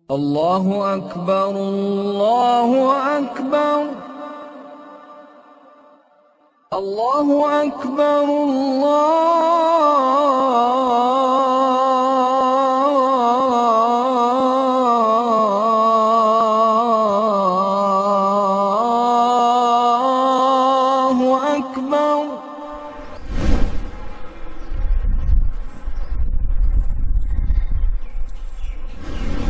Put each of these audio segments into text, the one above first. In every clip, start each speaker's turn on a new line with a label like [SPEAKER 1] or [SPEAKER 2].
[SPEAKER 1] اللہ اکبر اللہ اکبر اللہ اکبر اللہ اکبر۔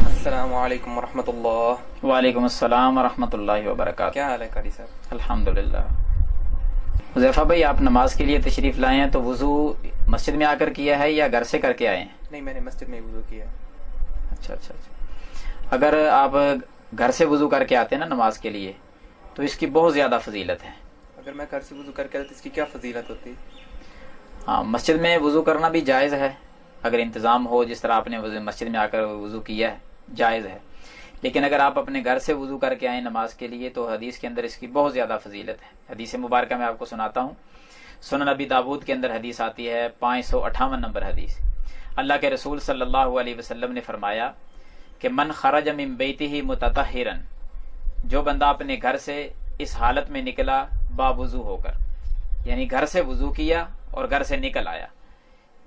[SPEAKER 2] السلام علیکم ورحمۃ اللہ۔
[SPEAKER 3] وعلیکم السلام ورحمۃ اللہ وبرکاتہ۔
[SPEAKER 2] کیا حال ہے قاری صاحب؟
[SPEAKER 3] الحمدللہ۔ حذیفہ بھائی، آپ نماز کے لیے تشریف لائے ہیں تو وضو مسجد میں آ کر کیا ہے یا گھر سے کر کے آئے ہیں؟
[SPEAKER 2] نہیں، میں نے مسجد میں وضو کیا۔
[SPEAKER 3] اچھا اچھا اچھا۔ اگر آپ گھر سے وضو کر کے آتے ہیں نا نماز کے لیے تو اس کی بہت زیادہ فضیلت ہے۔
[SPEAKER 2] اگر میں گھر سے وضو کر کے آتا تو اس کی کیا فضیلت ہوتی؟
[SPEAKER 3] ہاں، مسجد میں وضو کرنا بھی جائز ہے اگر انتظام ہو، جس طرح آپ نے مسجد میں آ کر وضو کیا ہے جائز ہے، لیکن اگر آپ اپنے گھر سے وضو کر کے آئیں نماز کے لیے تو حدیث کے اندر اس کی بہت زیادہ فضیلت ہے۔ حدیث مبارکہ میں آپ کو سناتا ہوں۔ سنن ابی داود کے اندر حدیث آتی ہے 558 نمبر حدیث۔ اللہ کے رسول صلی اللہ علیہ وسلم نے فرمایا کہ من خرج من بیتہ متطہرا، جو بندہ اپنے گھر سے اس حالت میں نکلا باوضو ہو کر، یعنی گھر سے وضو کیا اور گھر سے نکل آیا،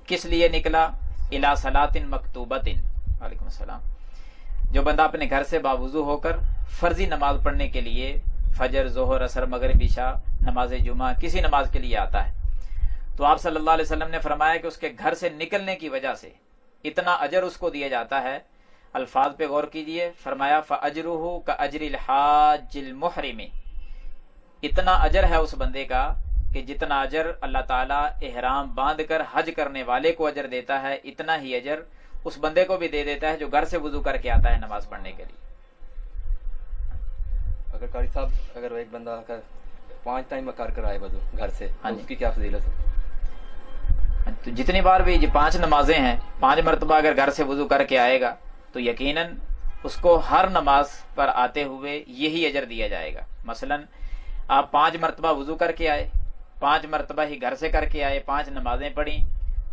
[SPEAKER 3] کس لیے نکلا؟ الی صلاۃ مکتوبۃ، وعلیکم السلام، جو بندہ اپنے گھر سے باوضو ہو کر فرضی نماز پڑھنے کے لیے، فجر، ظہر، عصر، مغرب، عشاء، نماز جمعہ، کسی نماز کے لیے آتا ہے، تو آپ صلی اللہ علیہ وسلم نے فرمایا کہ اس کے گھر سے نکلنے کی وجہ سے اتنا اجر اس کو دیا جاتا ہے۔ الفاظ پہ غور کیجئے، فرمایا فَأَجْرُهُ كَأَجْرِ الْحَاجِّ الْمُحْرِمِ، اتنا اجر ہے اس بندے کا کہ جتنا اجر اللہ تعالیٰ احرام باندھ کر حج کرنے والے کو اجر دیتا ہے، اتنا ہی اجر اس بندے کو بھی دے دیتا ہے جو گھر سے وضو کر کے آتا ہے نماز پڑھنے کے لیے۔
[SPEAKER 4] اگر قاری صاحب، اگر ایک بندہ اگر 5 ٹائم کر کر آئے وضو گھر سے،
[SPEAKER 3] ہاں
[SPEAKER 4] تو
[SPEAKER 3] جی،
[SPEAKER 4] اس کی کیا فضیلت ہے؟
[SPEAKER 3] تو جتنی بار بھی 5 نمازیں ہیں، 5 مرتبہ اگر گھر سے وضو کر کے آئے گا تو یقیناً اس کو ہر نماز پر آتے ہوئے یہی اجر دیا جائے گا۔ مثلا آپ 5 مرتبہ وضو کر کے آئے، 5 مرتبہ ہی گھر سے کر کے آئے، 5 نمازیں پڑھی،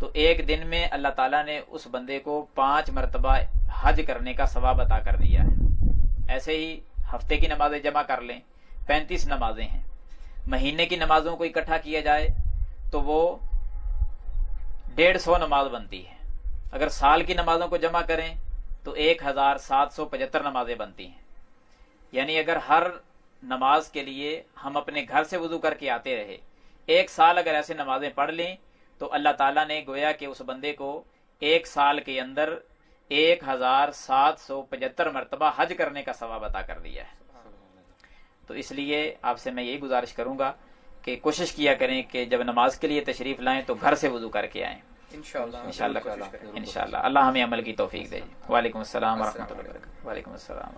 [SPEAKER 3] تو ایک دن میں اللہ تعالیٰ نے اس بندے کو 5 مرتبہ حج کرنے کا ثواب عطا کر دیا ہے۔ ایسے ہی ہفتے کی نمازیں جمع کر لیں، 35 نمازیں ہیں، مہینے کی نمازوں کو اکٹھا کیا جائے تو وہ 150 نماز بنتی ہے۔ اگر سال کی نمازوں کو جمع کریں تو 1775 نمازیں بنتی ہیں۔ یعنی اگر ہر نماز کے لیے ہم اپنے گھر سے وضو کر کے آتے رہے، 1 سال اگر ایسے نمازیں پڑھ لیں تو اللہ تعالیٰ نے گویا کہ اس بندے کو 1 سال کے اندر 1775 مرتبہ حج کرنے کا ثواب عطا کر دیا ہے۔ تو اس لیے آپ سے میں یہی گزارش کروں گا کہ کوشش کیا کریں کہ جب نماز کے لیے تشریف لائیں تو گھر سے وضو کر کے آئیں
[SPEAKER 2] انشاءاللہ
[SPEAKER 3] انشاءاللہ۔ اللہ ہمیں عمل کی توفیق دے۔ وعلیکم السلام ورحمۃ اللہ وبرکاتہ۔ وعلیکم السلام۔